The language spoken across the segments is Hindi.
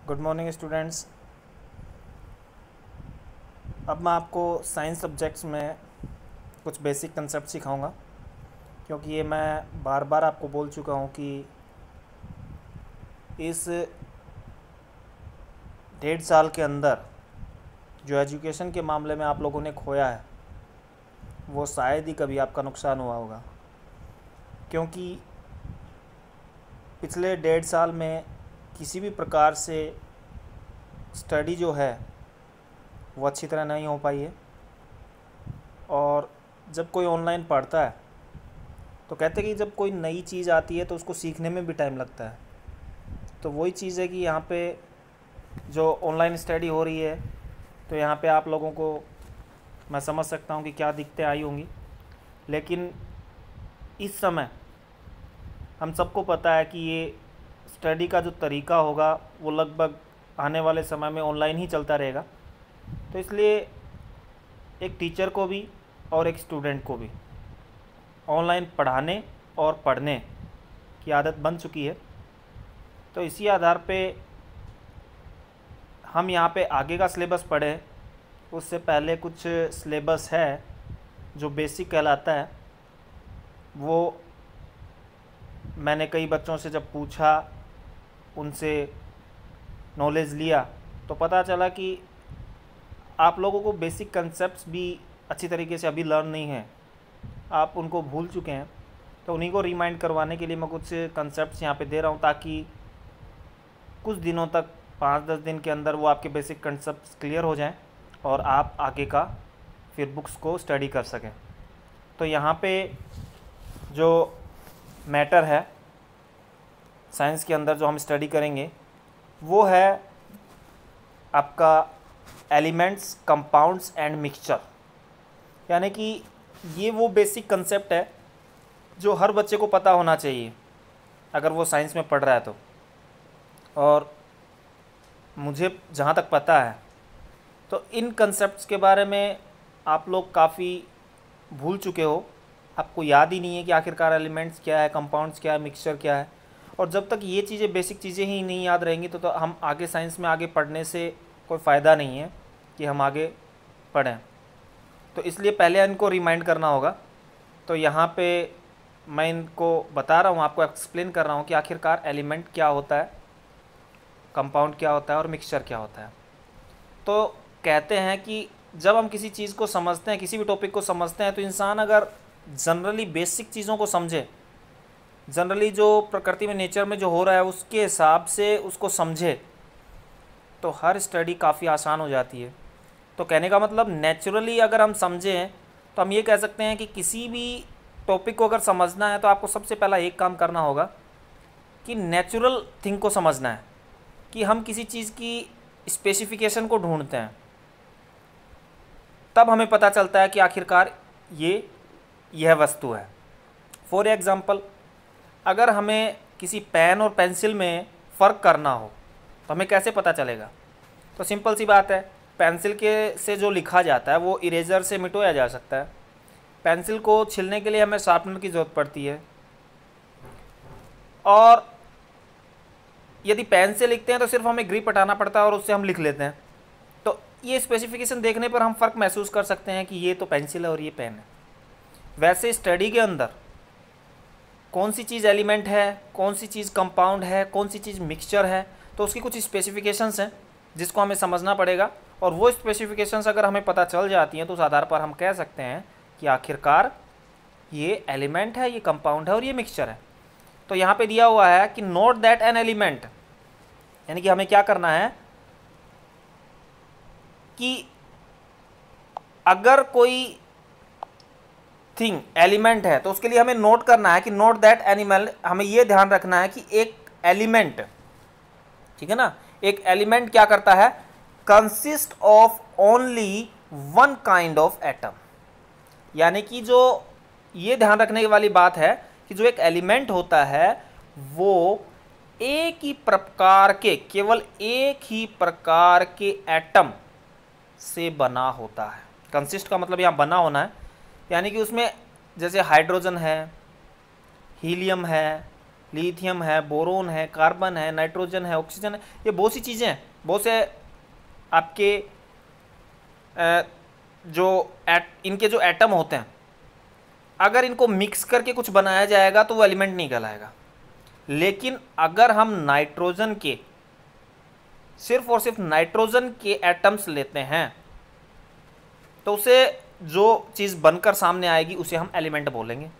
Good morning students. अब मैं आपको साइंस सब्जेक्ट्स में कुछ बेसिक कंसेप्ट सिखाऊंगा, क्योंकि ये मैं बार बार आपको बोल चुका हूँ कि इस 1.5 साल के अंदर जो एजुकेशन के मामले में आप लोगों ने खोया है वो शायद ही कभी आपका नुकसान हुआ होगा, क्योंकि पिछले 1.5 साल में किसी भी प्रकार से स्टडी जो है वो अच्छी तरह नहीं हो पाई है। और जब कोई ऑनलाइन पढ़ता है तो कहते हैं कि जब कोई नई चीज़ आती है तो उसको सीखने में भी टाइम लगता है। तो वही चीज़ है कि यहाँ पे जो ऑनलाइन स्टडी हो रही है तो यहाँ पे आप लोगों को मैं समझ सकता हूँ कि क्या दिक्कतें आई होंगी, लेकिन इस समय हम सबको पता है कि ये स्टडी का जो तरीका होगा वो लगभग आने वाले समय में ऑनलाइन ही चलता रहेगा। तो इसलिए एक टीचर को भी और एक स्टूडेंट को भी ऑनलाइन पढ़ाने और पढ़ने की आदत बन चुकी है। तो इसी आधार पे हम यहाँ पे आगे का सिलेबस पढ़ें उससे पहले कुछ सिलेबस है जो बेसिक कहलाता है। वो मैंने कई बच्चों से जब पूछा, उनसे नॉलेज लिया, तो पता चला कि आप लोगों को बेसिक कंसेप्ट्स भी अच्छी तरीके से अभी लर्न नहीं है, आप उनको भूल चुके हैं। तो उन्हीं को रिमाइंड करवाने के लिए मैं कुछ कंसेप्ट्स यहाँ पे दे रहा हूँ, ताकि कुछ दिनों तक 5-10 दिन के अंदर वो आपके बेसिक कंसेप्ट्स क्लियर हो जाएं और आप आगे का फिर बुक्स को स्टडी कर सकें। तो यहाँ पे जो मैटर है साइंस के अंदर जो हम स्टडी करेंगे वो है आपका एलिमेंट्स, कंपाउंड्स एंड मिक्सचर। यानी कि ये वो बेसिक कंसेप्ट है जो हर बच्चे को पता होना चाहिए अगर वो साइंस में पढ़ रहा है तो। और मुझे जहाँ तक पता है तो इन कंसेप्ट्स के बारे में आप लोग काफ़ी भूल चुके हो, आपको याद ही नहीं है कि आखिरकार एलिमेंट्स क्या है, कंपाउंड्स क्या है, मिक्सचर क्या है। और जब तक ये चीज़ें, बेसिक चीज़ें ही नहीं याद रहेंगी तो हम आगे साइंस में आगे पढ़ने से कोई फ़ायदा नहीं है कि हम आगे पढ़ें। तो इसलिए पहले इनको रिमाइंड करना होगा। तो यहाँ पे मैं इनको बता रहा हूँ, आपको एक्सप्लेन कर रहा हूँ कि आखिरकार एलिमेंट क्या होता है, कंपाउंड क्या होता है और मिक्सचर क्या होता है। तो कहते हैं कि जब हम किसी चीज़ को समझते हैं, किसी भी टॉपिक को समझते हैं, तो इंसान अगर जनरली बेसिक चीज़ों को समझे, जनरली जो प्रकृति में, नेचर में जो हो रहा है उसके हिसाब से उसको समझे, तो हर स्टडी काफ़ी आसान हो जाती है। तो कहने का मतलब नेचुरली अगर हम समझें तो हम ये कह सकते हैं कि किसी भी टॉपिक को अगर समझना है तो आपको सबसे पहला एक काम करना होगा कि नेचुरल थिंग को समझना है, कि हम किसी चीज़ की स्पेसिफिकेशन को ढूंढते हैं, तब हमें पता चलता है कि आखिरकार यह वस्तु है। फॉर एग्ज़ाम्पल, अगर हमें किसी पेन और पेंसिल में फ़र्क करना हो तो हमें कैसे पता चलेगा? तो सिंपल सी बात है, पेंसिल के से जो लिखा जाता है वो इरेज़र से मिटाया जा सकता है। पेंसिल को छीलने के लिए हमें शार्पनर की ज़रूरत पड़ती है। और यदि पेन से लिखते हैं तो सिर्फ हमें ग्रिप हटाना पड़ता है और उससे हम लिख लेते हैं। तो ये स्पेसिफिकेशन देखने पर हम फ़र्क महसूस कर सकते हैं कि ये तो पेंसिल है और ये पेन है। वैसे स्टडी के अंदर कौन सी चीज़ एलिमेंट है, कौन सी चीज़ कंपाउंड है, कौन सी चीज़ मिक्सचर है, तो उसकी कुछ स्पेसिफिकेशंस हैं जिसको हमें समझना पड़ेगा। और वो स्पेसिफिकेशंस अगर हमें पता चल जाती हैं तो उस आधार पर हम कह सकते हैं कि आखिरकार ये एलिमेंट है, ये कंपाउंड है और ये मिक्सचर है। तो यहाँ पे दिया हुआ है कि नोट दैट एन एलिमेंट, यानी कि हमें क्या करना है कि अगर कोई थिंग एलिमेंट है तो उसके लिए हमें नोट करना है कि नोट दैट एनिमल, हमें ये ध्यान रखना है कि एक एलिमेंट, ठीक है ना, एक एलिमेंट क्या करता है, consist of only one kind of atom. यानी कि जो ये ध्यान रखने वाली बात है कि जो एक एलिमेंट होता है वो एक ही प्रकार के, केवल एक ही प्रकार के एटम से बना होता है। कंसिस्ट का मतलब यहाँ बना होना है, यानी कि उसमें जैसे हाइड्रोजन है, हीलियम है, लिथियम है, बोरोन है, कार्बन है, नाइट्रोजन है, ऑक्सीजन है, ये बहुत सी चीज़ें हैं, बहुत से आपके इनके जो एटम होते हैं, अगर इनको मिक्स करके कुछ बनाया जाएगा तो वो एलिमेंट नहीं कहलाएगा। लेकिन अगर हम नाइट्रोजन के, सिर्फ और सिर्फ नाइट्रोजन के एटम्स लेते हैं तो उसे जो चीज़ बनकर सामने आएगी उसे हम एलिमेंट बोलेंगे,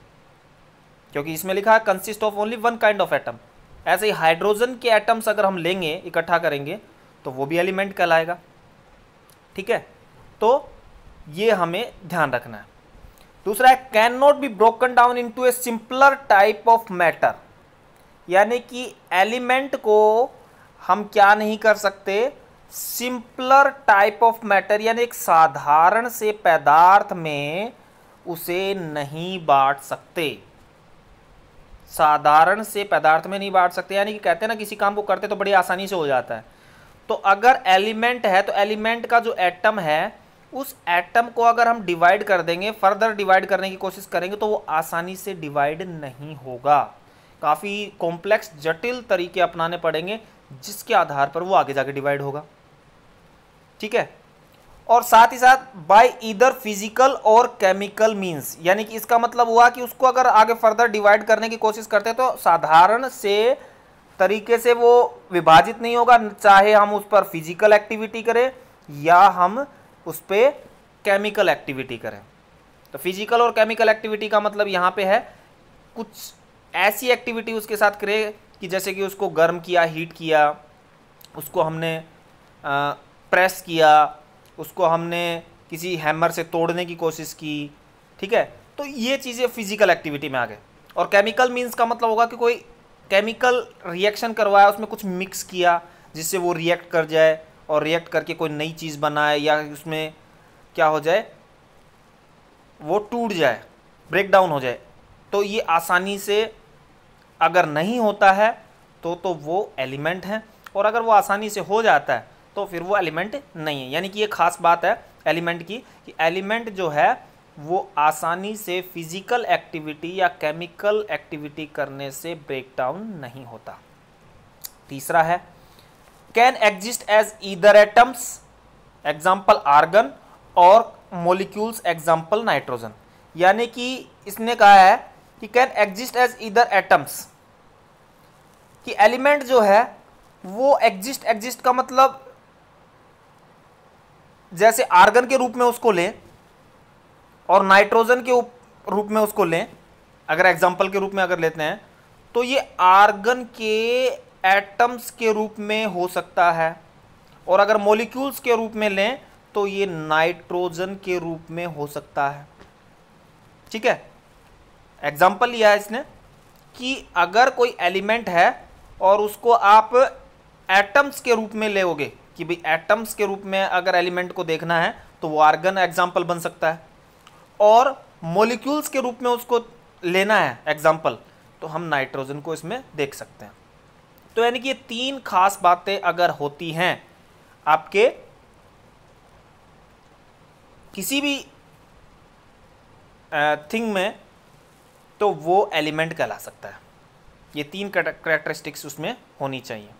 क्योंकि इसमें लिखा है consist of only one kind of atom. ऐसे ही हाइड्रोजन के एटम्स अगर हम लेंगे, इकट्ठा करेंगे, तो वो भी एलिमेंट कहलाएगा। ठीक है, तो ये हमें ध्यान रखना है। दूसरा है can not B broken down into a simpler type of matter, यानी कि एलिमेंट को हम क्या नहीं कर सकते, सिंपलर टाइप ऑफ मैटर यानी एक साधारण से पदार्थ में उसे नहीं बांट सकते, साधारण से पदार्थ में नहीं बांट सकते। यानी कि कहते हैं ना किसी काम को करते तो बड़ी आसानी से हो जाता है, तो अगर एलिमेंट है तो एलिमेंट का जो एटम है उस एटम को अगर हम डिवाइड कर देंगे, फर्दर डिवाइड करने की कोशिश करेंगे तो वो आसानी से डिवाइड नहीं होगा, काफ़ी कॉम्प्लेक्स जटिल तरीके अपनाने पड़ेंगे जिसके आधार पर वो आगे जाके डिवाइड होगा। ठीक है, और साथ ही साथ बाय ईदर फिजिकल और केमिकल मींस, यानी कि इसका मतलब हुआ कि उसको अगर आगे फर्दर डिवाइड करने की कोशिश करते हैं तो साधारण से तरीके से वो विभाजित नहीं होगा, चाहे हम उस पर फिजिकल एक्टिविटी करें या हम उस पर केमिकल एक्टिविटी करें। तो फिजिकल और केमिकल एक्टिविटी का मतलब यहाँ पे है कुछ ऐसी एक्टिविटी उसके साथ करें कि जैसे कि उसको गर्म किया, हीट किया, उसको हमने प्रेस किया, उसको हमने किसी हैमर से तोड़ने की कोशिश की। ठीक है, तो ये चीज़ें फिजिकल एक्टिविटी में आ गए। और केमिकल मीन्स का मतलब होगा कि कोई केमिकल रिएक्शन करवाया, उसमें कुछ मिक्स किया जिससे वो रिएक्ट कर जाए और रिएक्ट करके कोई नई चीज़ बनाए, या उसमें क्या हो जाए, वो टूट जाए, ब्रेक डाउन हो जाए। तो ये आसानी से अगर नहीं होता है तो वो एलिमेंट है, और अगर वो आसानी से हो जाता है तो फिर वो एलिमेंट नहीं है। यानी कि ये खास बात है एलिमेंट की कि एलिमेंट जो है वो आसानी से फिजिकल एक्टिविटी या केमिकल एक्टिविटी करने से ब्रेक डाउन नहीं होता। तीसरा है can exist as either atoms, example argon, और मोलिक्यूल्स, एग्जाम्पल नाइट्रोजन। यानी कि इसने कहा है कि can exist as either atoms, कि एलिमेंट जो है वो एग्जिस्ट का मतलब जैसे आर्गन के रूप में उसको लें और नाइट्रोजन के रूप में उसको लें, अगर एग्जाम्पल के रूप में अगर लेते हैं तो ये आर्गन के एटम्स के रूप में हो सकता है, और अगर मॉलिक्यूल्स के रूप में लें तो ये नाइट्रोजन के रूप में हो सकता है। ठीक है, एग्जाम्पल लिया है इसने कि अगर कोई एलिमेंट है और उसको आप एटम्स के रूप में लेओगे कि भाई एटम्स के रूप में अगर एलिमेंट को देखना है तो वो आर्गन एग्जाम्पल बन सकता है, और मॉलिक्यूल्स के रूप में उसको लेना है एग्जाम्पल तो हम नाइट्रोजन को इसमें देख सकते हैं। तो यानी कि ये तीन खास बातें अगर होती हैं आपके किसी भी थिंग में तो वो एलिमेंट कहला सकता है। ये तीन कैरेक्टरिस्टिक्स उसमें होनी चाहिए।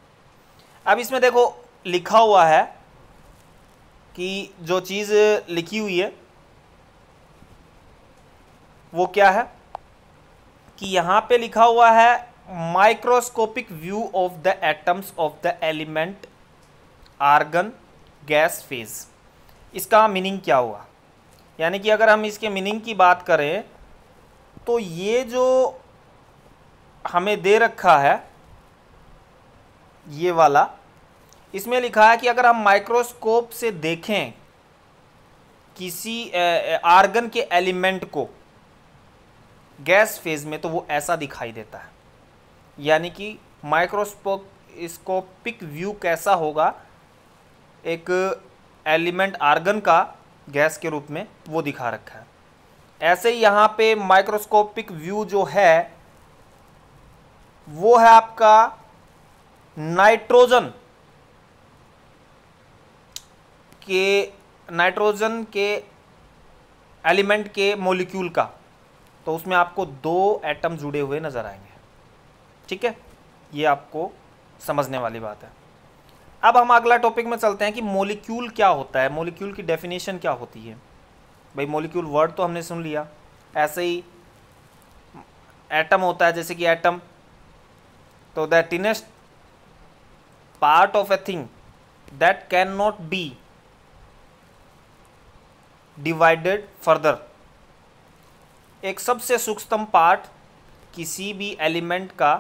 अब इसमें देखो लिखा हुआ है कि जो चीज़ लिखी हुई है वो क्या है कि यहाँ पे लिखा हुआ है microscopic view of the atoms of the element argon gas phase. इसका मीनिंग क्या हुआ, यानी कि अगर हम इसके मीनिंग की बात करें तो ये जो हमें दे रखा है ये वाला, इसमें लिखा है कि अगर हम माइक्रोस्कोप से देखें किसी आर्गन के एलिमेंट को गैस फेज में तो वो ऐसा दिखाई देता है। यानी कि माइक्रोस्कोपिक व्यू कैसा होगा एक एलिमेंट आर्गन का गैस के रूप में, वो दिखा रखा है। ऐसे ही यहाँ पे माइक्रोस्कोपिक व्यू जो है वो है आपका नाइट्रोजन के एलिमेंट के मॉलिक्यूल का, तो उसमें आपको दो एटम जुड़े हुए नजर आएंगे। ठीक है, ये आपको समझने वाली बात है। अब हम अगला टॉपिक में चलते हैं कि मॉलिक्यूल क्या होता है, मॉलिक्यूल की डेफिनेशन क्या होती है। भाई मॉलिक्यूल वर्ड तो हमने सुन लिया, ऐसे ही एटम होता है, जैसे कि एटम, तो the tiniest part of a thing that can not be divided further. एक सबसे सूक्ष्म पार्ट किसी भी एलिमेंट का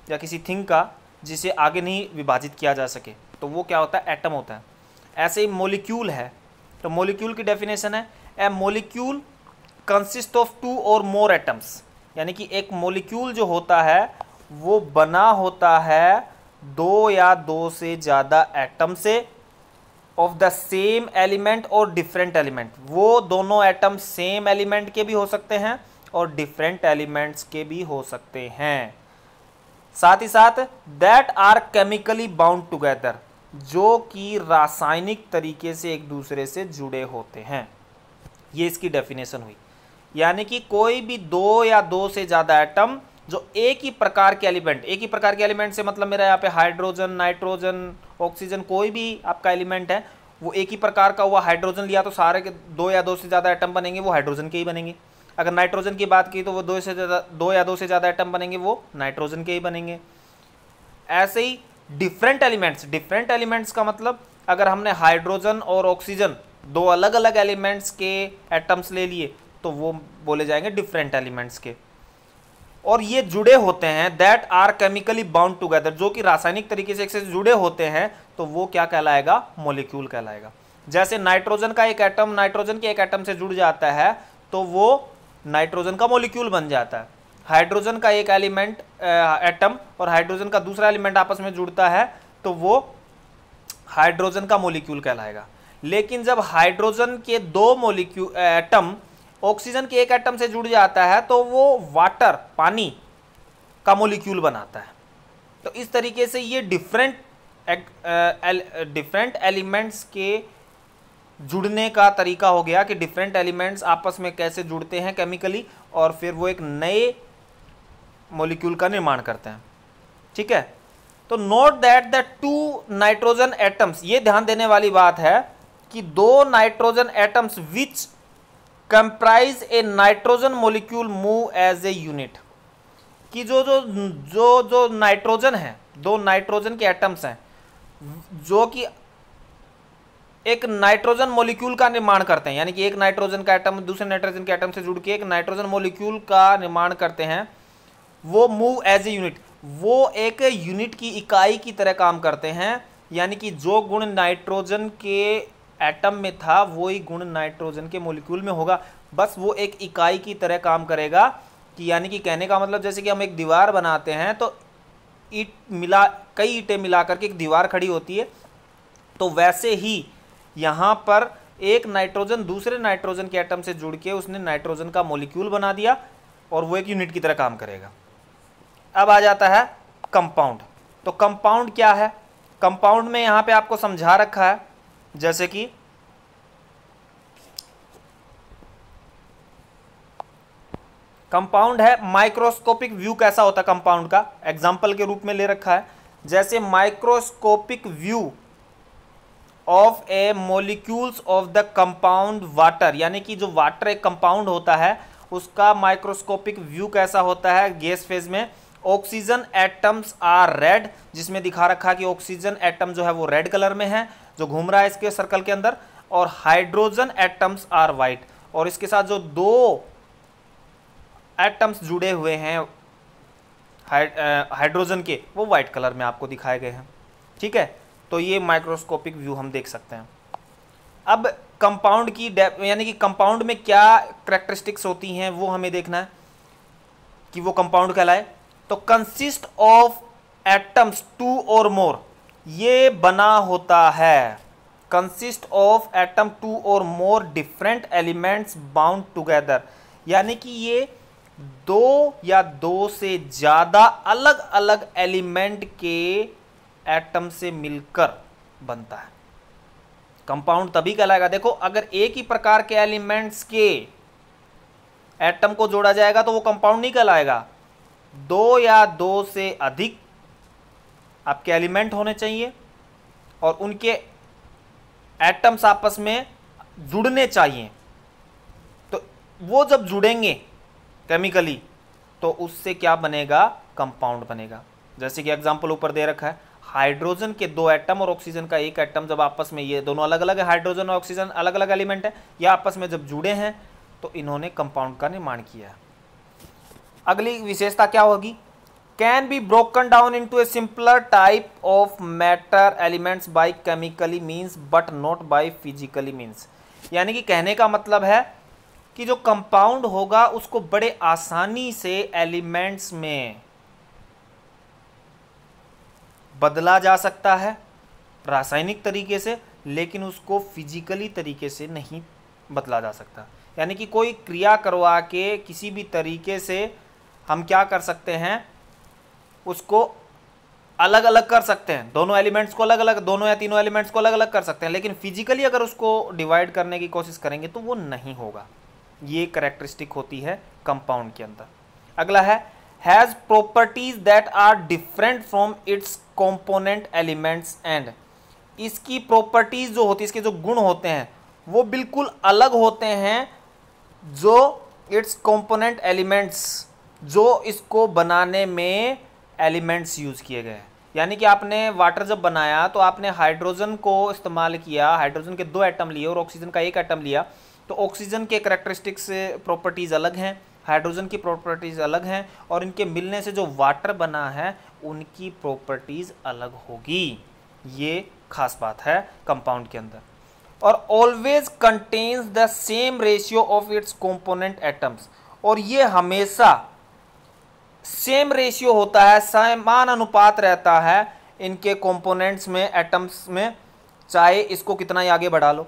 या किसी थिंग का जिसे आगे नहीं विभाजित किया जा सके, तो वो क्या होता है, एटम होता है। ऐसे ही मॉलिक्यूल है, तो मॉलिक्यूल की डेफिनेशन है ए मॉलिक्यूल कंसिस्ट ऑफ 2 और मोर एटम्स, यानी कि एक मॉलिक्यूल जो होता है वो बना होता है 2 या 2 से ज़्यादा एटम से, ऑफ द सेम एलिमेंट और डिफरेंट एलिमेंट। वो दोनों एटम सेम एलिमेंट के भी हो सकते हैं और डिफरेंट एलिमेंट्स के भी हो सकते हैं। साथ ही साथ that are chemically bound together, जो कि रासायनिक तरीके से एक दूसरे से जुड़े होते हैं। ये इसकी डेफिनेशन हुई, यानी कि कोई भी 2 या 2 से ज़्यादा एटम जो एक ही प्रकार के एलिमेंट, एक ही प्रकार के एलिमेंट से मतलब मेरा यहाँ पे हाइड्रोजन, नाइट्रोजन, ऑक्सीजन, कोई भी आपका एलिमेंट है वो एक ही प्रकार का हुआ। हाइड्रोजन लिया तो सारे के 2 या 2 से ज़्यादा एटम बनेंगे, वो हाइड्रोजन के ही बनेंगे। अगर नाइट्रोजन की बात की तो वो 2 या 2 से ज़्यादा एटम बनेंगे, वो नाइट्रोजन के ही बनेंगे। ऐसे ही डिफरेंट एलिमेंट्स का मतलब अगर हमने हाइड्रोजन और ऑक्सीजन 2 अलग अलग एलिमेंट्स के एटम्स ले लिए तो वो बोले जाएंगे डिफरेंट एलिमेंट्स के। और ये जुड़े होते हैं, that are chemically bound together, जो कि रासायनिक तरीके से एक से जुड़े होते हैं, तो वो क्या कहलाएगा, मॉलिक्यूल कहलाएगा। जैसे नाइट्रोजन का एक एटम नाइट्रोजन के एक एटम से जुड़ जाता है तो वो नाइट्रोजन का मॉलिक्यूल बन जाता है। हाइड्रोजन का एक एलिमेंट एटम और हाइड्रोजन का दूसरा एलिमेंट आपस में जुड़ता है तो वो हाइड्रोजन का मॉलिक्यूल कहलाएगा। लेकिन जब हाइड्रोजन के 2 मॉलिक्यूल एटम ऑक्सीजन के एक एटम से जुड़ जाता है तो वो वाटर, पानी का मॉलिक्यूल बनाता है। तो इस तरीके से ये डिफरेंट एलिमेंट्स के जुड़ने का तरीका हो गया कि डिफरेंट एलिमेंट्स आपस में कैसे जुड़ते हैं केमिकली, और फिर वो एक नए मॉलिक्यूल का निर्माण करते हैं। ठीक है, तो note that the 2 nitrogen atoms, ये ध्यान देने वाली बात है कि 2 nitrogen atoms which comprise a nitrogen molecule move as a unit, कि जो नाइट्रोजन है, 2 नाइट्रोजन के एटम्स हैं जो कि एक नाइट्रोजन मॉलिक्यूल का निर्माण करते हैं, यानी कि एक नाइट्रोजन का एटम दूसरे नाइट्रोजन के एटम से जुड़ के एक नाइट्रोजन मॉलिक्यूल का निर्माण करते हैं, वो मूव एज ए यूनिट, वो एक यूनिट की इकाई की तरह काम करते हैं। यानी कि जो गुण नाइट्रोजन के एटम में था वही गुण नाइट्रोजन के मॉलिक्यूल में होगा, बस वो एक इकाई की तरह काम करेगा। कि यानी कि कहने का मतलब जैसे कि हम एक दीवार बनाते हैं तो कई ईंटें मिला करके एक दीवार खड़ी होती है, तो वैसे ही यहाँ पर एक नाइट्रोजन दूसरे नाइट्रोजन के एटम से जुड़ के उसने नाइट्रोजन का मॉलिक्यूल बना दिया और वो एक यूनिट की तरह काम करेगा। अब आ जाता है कंपाउंड। तो कंपाउंड क्या है, कंपाउंड में यहाँ पे आपको समझा रखा है, जैसे कि कंपाउंड है, माइक्रोस्कोपिक व्यू कैसा होता है कंपाउंड का, एग्जाम्पल के रूप में ले रखा है। जैसे microscopic view of A molecules of the compound water, यानी कि जो वाटर एक कंपाउंड होता है उसका माइक्रोस्कोपिक व्यू कैसा होता है गैस फेज में। ऑक्सीजन एटम्स आर रेड, जिसमें दिखा रखा है कि ऑक्सीजन एटम जो है वो रेड कलर में है जो घूम रहा है इसके सर्कल के अंदर, और हाइड्रोजन एटम्स आर वाइट, और इसके साथ जो 2 एटम्स जुड़े हुए हैं हाइड्रोजन के वो वाइट कलर में आपको दिखाए गए हैं। ठीक है, तो ये माइक्रोस्कोपिक व्यू हम देख सकते हैं। अब कंपाउंड की यानी कि कंपाउंड में क्या करैक्टरिस्टिक्स होती हैं वो हमें देखना है कि वो कंपाउंड कहलाए। तो कंसिस्ट ऑफ एटम्स 2 और मोर, ये बना होता है, कंसिस्ट ऑफ एटम 2 और more different elements bound together, यानी कि ये 2 या 2 से ज़्यादा अलग अलग एलिमेंट के एटम से मिलकर बनता है। कंपाउंड तभी कहलाएगा, देखो अगर एक ही प्रकार के एलिमेंट्स के एटम को जोड़ा जाएगा तो वो कंपाउंड नहीं कहलाएगा। दो या दो से अधिक आपके एलिमेंट होने चाहिए और उनके एटम्स आपस में जुड़ने चाहिए। तो वो जब जुड़ेंगे केमिकली तो उससे क्या बनेगा, कंपाउंड बनेगा। जैसे कि एग्जांपल ऊपर दे रखा है, हाइड्रोजन के दो एटम और ऑक्सीजन का एक एटम जब आपस में, ये दोनों अलग अलग है, हाइड्रोजन और ऑक्सीजन अलग अलग एलिमेंट है, ये आपस में जब जुड़े हैं तो इन्होंने कंपाउंड का निर्माण किया है। अगली विशेषता क्या होगी, can be broken down into a simpler type of matter elements by chemically means but not by physically means. यानी कि कहने का मतलब है कि जो कंपाउंड होगा उसको बड़े आसानी से एलिमेंट्स में बदला जा सकता है रासायनिक तरीके से, लेकिन उसको फिजिकली तरीके से नहीं बदला जा सकता। यानी कि कोई क्रिया करवा के किसी भी तरीके से हम क्या कर सकते हैं, उसको अलग अलग कर सकते हैं, दोनों एलिमेंट्स को अलग अलग, दोनों या तीनों एलिमेंट्स को अलग अलग कर सकते हैं, लेकिन फिजिकली अगर उसको डिवाइड करने की कोशिश करेंगे तो वो नहीं होगा। ये कैरेक्टरिस्टिक होती है कंपाउंड के अंदर। अगला है has properties that are different from its component elements and. इसकी प्रॉपर्टीज जो होती है, इसके जो गुण होते हैं वो बिल्कुल अलग होते हैं जो इट्स कंपोनेंट एलिमेंट्स, जो इसको बनाने में एलिमेंट्स यूज़ किए गए हैं। यानी कि आपने वाटर जब बनाया तो आपने हाइड्रोजन को इस्तेमाल किया, हाइड्रोजन के दो एटम लिए और ऑक्सीजन का एक एटम लिया, तो ऑक्सीजन के कैरेक्टरिस्टिक्स प्रॉपर्टीज़ अलग हैं, हाइड्रोजन की प्रॉपर्टीज़ अलग हैं, और इनके मिलने से जो वाटर बना है उनकी प्रॉपर्टीज़ अलग होगी। ये खास बात है कंपाउंड के अंदर। और always contains the same ratio of its component atoms, और ये हमेशा सेम रेशियो होता है, समान अनुपात रहता है इनके कंपोनेंट्स में, एटम्स में, चाहे इसको कितना ही आगे बढ़ा लो।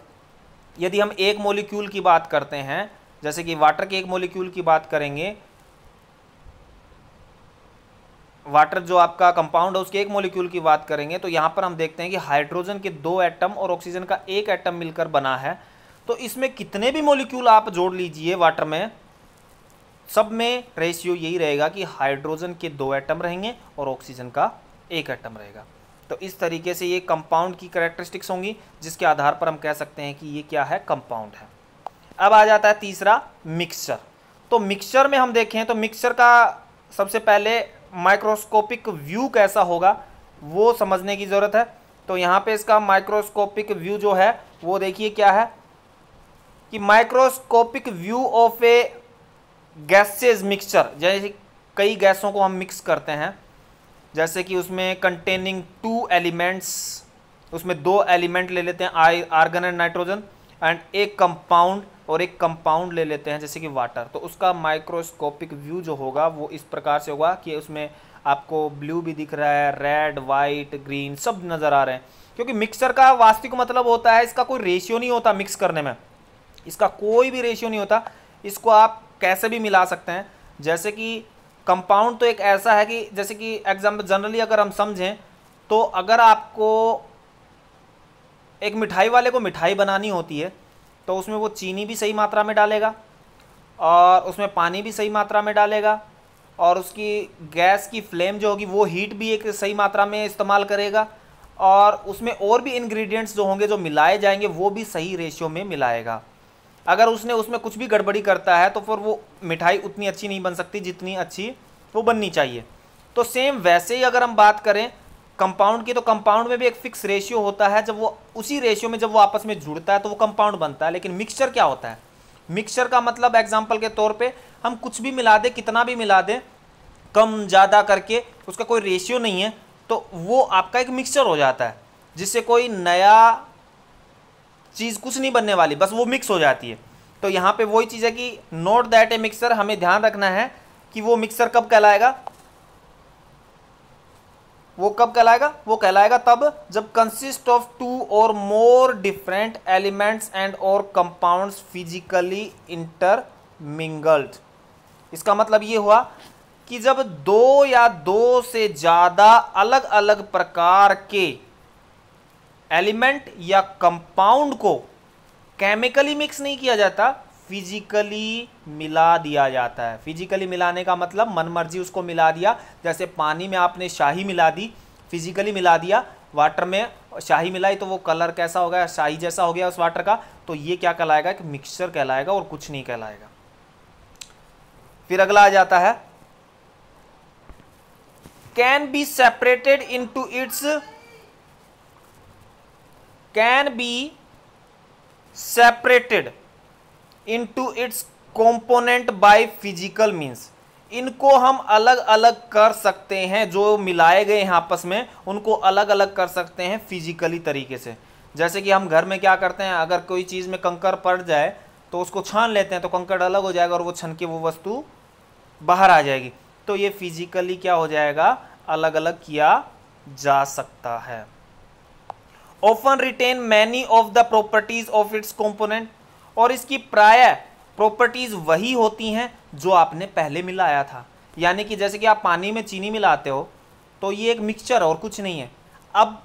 यदि हम एक मॉलिक्यूल की बात करते हैं, जैसे कि वाटर के एक मॉलिक्यूल की बात करेंगे, वाटर जो आपका कंपाउंड है उसके एक मॉलिक्यूल की बात करेंगे, तो यहाँ पर हम देखते हैं कि हाइड्रोजन के दो एटम और ऑक्सीजन का एक एटम मिलकर बना है। तो इसमें कितने भी मॉलिक्यूल आप जोड़ लीजिए वाटर में, सब में रेशियो यही रहेगा कि हाइड्रोजन के दो एटम रहेंगे और ऑक्सीजन का एक एटम रहेगा। तो इस तरीके से ये कंपाउंड की कैरेक्टरिस्टिक्स होंगी जिसके आधार पर हम कह सकते हैं कि ये क्या है, कंपाउंड है। अब आ जाता है तीसरा, मिक्सचर। तो मिक्सचर में हम देखें तो मिक्सचर का सबसे पहले माइक्रोस्कोपिक व्यू कैसा होगा वो समझने की ज़रूरत है। तो यहाँ पे इसका माइक्रोस्कोपिक व्यू जो है वो देखिए क्या है कि microscopic view of A gases mixture, जैसे कई गैसों को हम मिक्स करते हैं, जैसे कि उसमें कंटेनिंग टू एलिमेंट्स, उसमें दो एलिमेंट ले लेते हैं आर्गन एंड नाइट्रोजन, एंड एक कंपाउंड और एक कंपाउंड ले लेते हैं जैसे कि वाटर। तो उसका माइक्रोस्कोपिक व्यू जो होगा वो इस प्रकार से होगा कि उसमें आपको ब्लू भी दिख रहा है, रेड, वाइट, ग्रीन सब नज़र आ रहे हैं, क्योंकि मिक्सचर का वास्तविक मतलब होता है, इसका कोई रेशियो नहीं होता मिक्स करने में, इसका कोई भी रेशियो नहीं होता, इसको आप कैसे भी मिला सकते हैं। जैसे कि कंपाउंड तो एक ऐसा है कि जैसे कि एग्जाम्पल जनरली अगर हम समझें तो अगर आपको एक मिठाई वाले को मिठाई बनानी होती है तो उसमें वो चीनी भी सही मात्रा में डालेगा और उसमें पानी भी सही मात्रा में डालेगा और उसकी गैस की फ्लेम जो होगी वो हीट भी एक सही मात्रा में इस्तेमाल करेगा और उसमें और भी इंग्रेडिएंट्स जो होंगे जो मिलाए जाएंगे वो भी सही रेशियो में मिलाएगा। अगर उसने उसमें कुछ भी गड़बड़ी करता है तो फिर वो मिठाई उतनी अच्छी नहीं बन सकती जितनी अच्छी वो बननी चाहिए। तो सेम वैसे ही अगर हम बात करें कंपाउंड की, तो कंपाउंड में भी एक फिक्स रेशियो होता है, जब वो उसी रेशियो में जब वो आपस में जुड़ता है तो वो कंपाउंड बनता है। लेकिन मिक्सचर क्या होता है, मिक्सचर का मतलब एग्जांपल के तौर पे हम कुछ भी मिला दें, कितना भी मिला दें, कम ज़्यादा करके, उसका कोई रेशियो नहीं है, तो वो आपका एक मिक्सचर हो जाता है जिससे कोई नया चीज़ कुछ नहीं बनने वाली, बस वो मिक्स हो जाती है। तो यहाँ पे वही चीज़ है कि नोट दैट ए मिक्सचर, हमें ध्यान रखना है कि वो मिक्सचर कब कहलाएगा, वो कब कहलाएगा, वो कहलाएगा तब जब कंसिस्ट ऑफ टू और मोर डिफरेंट एलिमेंट्स एंड और कंपाउंड्स फिजिकली इंटरमिंगल्ड। इसका मतलब ये हुआ कि जब दो या दो से ज़्यादा अलग अलग प्रकार के एलिमेंट या कंपाउंड को केमिकली मिक्स नहीं किया जाता, फिजिकली मिला दिया जाता है। फिजिकली मिलाने का मतलब मनमर्जी उसको मिला दिया। जैसे पानी में आपने शाही मिला दी, फिजिकली मिला दिया, वाटर में शाही मिलाई तो वो कलर कैसा हो गया, शाही जैसा हो गया उस वाटर का, तो ये क्या कहलाएगा, कि मिक्सचर कहलाएगा और कुछ नहीं कहलाएगा। फिर अगला आ जाता है can be separated into its, can be separated into its component by physical means. इनको हम अलग अलग कर सकते हैं, जो मिलाए गए हैं आपस में उनको अलग अलग कर सकते हैं फिजिकली तरीके से। जैसे कि हम घर में क्या करते हैं, अगर कोई चीज़ में कंकड़ पड़ जाए तो उसको छान लेते हैं, तो कंकड़ अलग हो जाएगा और वो छन के वो वस्तु बाहर आ जाएगी। तो ये फिजिकली क्या हो जाएगा, अलग अलग किया जा सकता है। Often retain many of the properties of its component, और इसकी प्राय प्रॉपर्टीज वही होती हैं जो आपने पहले मिलाया था। यानी कि जैसे कि आप पानी में चीनी मिलाते हो तो ये एक मिक्सचर और कुछ नहीं है। अब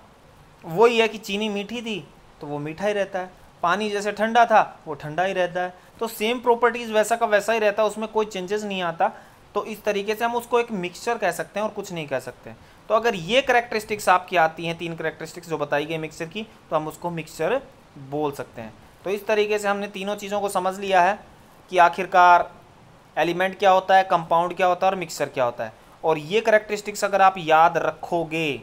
वही है कि चीनी मीठी थी तो वो मीठा ही रहता है, पानी जैसे ठंडा था वो ठंडा ही रहता है। तो सेम प्रॉपर्टीज वैसा का वैसा ही रहता है, उसमें कोई चेंजेस नहीं आता। तो इस तरीके से हम उसको एक मिक्सचर कह सकते हैं और कुछ नहीं कह सकते। तो अगर ये कैरेक्टरिस्टिक्स आपकी आती हैं, 3 कैरेक्टरिस्टिक्स जो बताई गई मिक्सचर की, तो हम उसको मिक्सचर बोल सकते हैं। तो इस तरीके से हमने तीनों चीज़ों को समझ लिया है कि आखिरकार एलिमेंट क्या होता है, कंपाउंड क्या होता है और मिक्सचर क्या होता है। और ये कैरेक्टरिस्टिक्स अगर आप याद रखोगे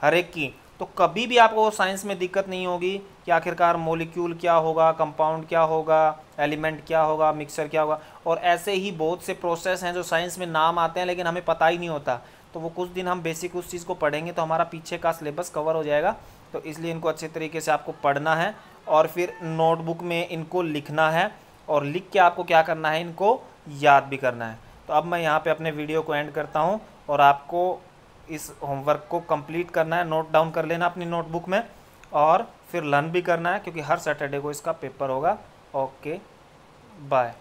हर एक की, तो कभी भी आपको साइंस में दिक्कत नहीं होगी कि आखिरकार मॉलिक्यूल क्या होगा, कंपाउंड क्या होगा, एलिमेंट क्या होगा, मिक्सचर क्या होगा। और ऐसे ही बहुत से प्रोसेस हैं जो साइंस में नाम आते हैं लेकिन हमें पता ही नहीं होता। तो वो कुछ दिन हम बेसिक उस चीज़ को पढ़ेंगे तो हमारा पीछे का सिलेबस कवर हो जाएगा। तो इसलिए इनको अच्छे तरीके से आपको पढ़ना है और फिर नोटबुक में इनको लिखना है, और लिख के आपको क्या करना है, इनको याद भी करना है। तो अब मैं यहाँ पे अपने वीडियो को एंड करता हूँ और आपको इस होमवर्क को कंप्लीट करना है, नोट डाउन कर लेना अपनी नोटबुक में और फिर लर्न भी करना है, क्योंकि हर सैटरडे को इसका पेपर होगा। Okay, bye.